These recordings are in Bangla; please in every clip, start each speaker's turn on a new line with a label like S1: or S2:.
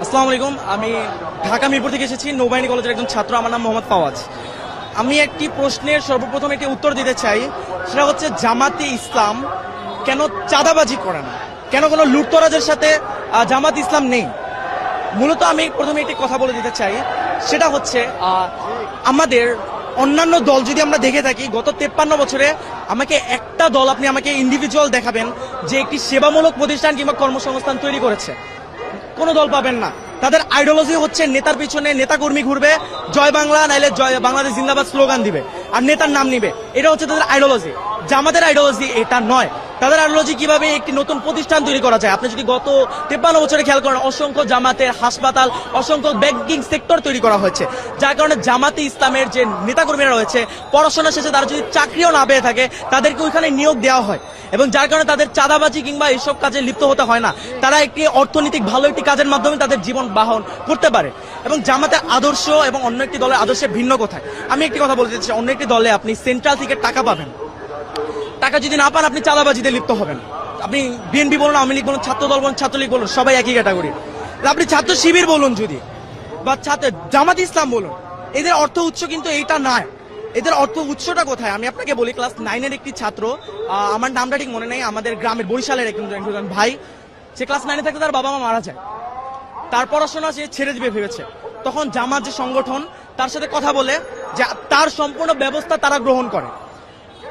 S1: আসসালামু আলাইকুম। আমি ঢাকা মিরপুর থেকে এসেছি, নৌবাহিনী কলেজের একজন ছাত্র। আমার নাম মোহাম্মদ ফাওয়াজ। আমি একটি প্রশ্নের সর্বপ্রথম একটি উত্তর দিতে চাই, সেটা হচ্ছে জামাতে ইসলাম কেন চাঁদাবাজি করে না, কেন কোনো লুটতরাজের সাথে জামাত ইসলাম নেই। মূলত আমি প্রথমে একটি কথা বলে দিতে চাই, সেটা হচ্ছে আমাদের অন্যান্য দল যদি আমরা দেখে থাকি গত 53 বছরে আমাকে একটা দল আপনি আমাকে ইন্ডিভিজুয়াল দেখাবেন যে একটি সেবামূলক প্রতিষ্ঠান কিংবা কর্মসংস্থান তৈরি করেছে, কোনো দল পাবেন না। তাদের আইডিওলজি হচ্ছে নেতার পিছনে নেতাকর্মী ঘুরবে, জয় বাংলা নাইলে জয় বাংলাদেশ জিন্দাবাদ স্লোগান দিবে আর নেতার নাম নিবে, এটা হচ্ছে তাদের আইডিওলজি। জামাতের আইডিওলজি এটা নয়। তাদের আইডিওলজি কিভাবে একটি নতুন প্রতিষ্ঠান তৈরি করা যায়। আপনি যদি গত 53 বছরে খেয়াল করেন, অসংখ্য জামাতের হাসপাতাল, অসংখ্য ব্যাংকিং সেক্টর তৈরি করা হয়েছে, যার কারণে জামাতে ইসলামের যে নেতাকর্মীরা রয়েছে পড়াশোনা শেষে তারা যদি চাকরিও না পেয়ে থাকে তাদেরকে ওইখানে নিয়োগ দেওয়া হয়, এবং যার কারণে তাদের চাঁদাবাজি কিংবা এইসব কাজে লিপ্ত হতে হয় না। তারা একটি অর্থনৈতিক ভালো একটি কাজের মাধ্যমে তাদের জীবন বাহন করতে পারে। এবং জামাতের আদর্শ এবং অন্য একটি দলের আদর্শে ভিন্ন কোথায়। আমি একটি কথা বলতে চাই, অন্য একটি দলে আপনি সেন্ট্রাল থেকে টাকা পাবেন, টাকা যদি না পান আপনি চাঁদাবাজিতে লিপ্ত হবেন। আপনি বিএনপি বলুন, আওয়ামী লীগ বলুন, ছাত্র দল বলুন, ছাত্রলীগ বলুন, সবাই একই ক্যাটাগরি। আপনি ছাত্র শিবির বলুন যদি, বা জামাত ইসলাম বলুন, এদের অর্থ উৎস কিন্তু এইটা নয়। এদের অর্থ উৎসটা কোথায় আমি আপনাকে বলি। ক্লাস 9-এর একটি ছাত্র, আমার নামটা ঠিক মনে নেই, আমাদের গ্রামের বরিশালের একজন ভাই, সে ক্লাস 9-এ থাকতে তার বাবা মা মারা যায়, তার পড়াশোনা সে ছেড়ে দিবে ভেবেছে। তখন জামাত যে সংগঠন তার সাথে কথা বলে যে তার সম্পূর্ণ ব্যবস্থা তারা গ্রহণ করে,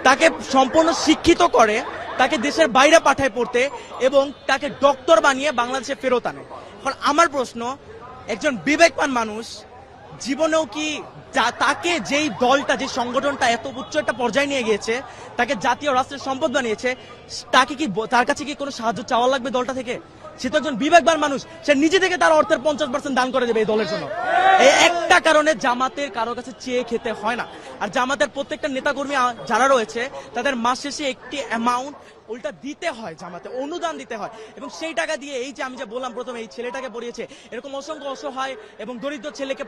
S1: তাকে সম্পূর্ণ শিক্ষিত করে, তাকে দেশের বাইরে পাঠায় পড়তে, এবং তাকে ডক্টর বানিয়ে বাংলাদেশে ফেরত আনে। এখন আমার প্রশ্ন, একজন বিবেকবান মানুষ জীবনেও কি তাকে যেই দলটা, যে সংগঠনটা এত উচ্চ একটা পর্যায়ে নিয়ে গিয়েছে, তাকে জাতীয় রাষ্ট্রের সম্পদ বানিয়েছে, তাকে কি, তার কাছে কি কোনো সাহায্য চাওয়া লাগবে দলটা থেকে? সে তো একজন বিবেকবান মানুষ, সে নিজে থেকে তার অর্থের 50% দান করে দেবে এই দলের জন্য। এই একটা কারণে জামাতের কারো কাছে চেয়ে খেতে হয় না। আর জামাতের প্রত্যেকটা নেতাকর্মী যারা রয়েছে তাদের মাস শেষে একটি অ্যামাউন্ট উল্টা দিতে হয়, জামাতে অনুদান দিতে হয়, এবং সেই টাকা দিয়ে এই যে আমি যে বললাম প্রথমে, এই ছেলেটাকে পড়িয়েছে, এরকম অসংখ্য অসহায় এবং দরিদ্র ছেলেকে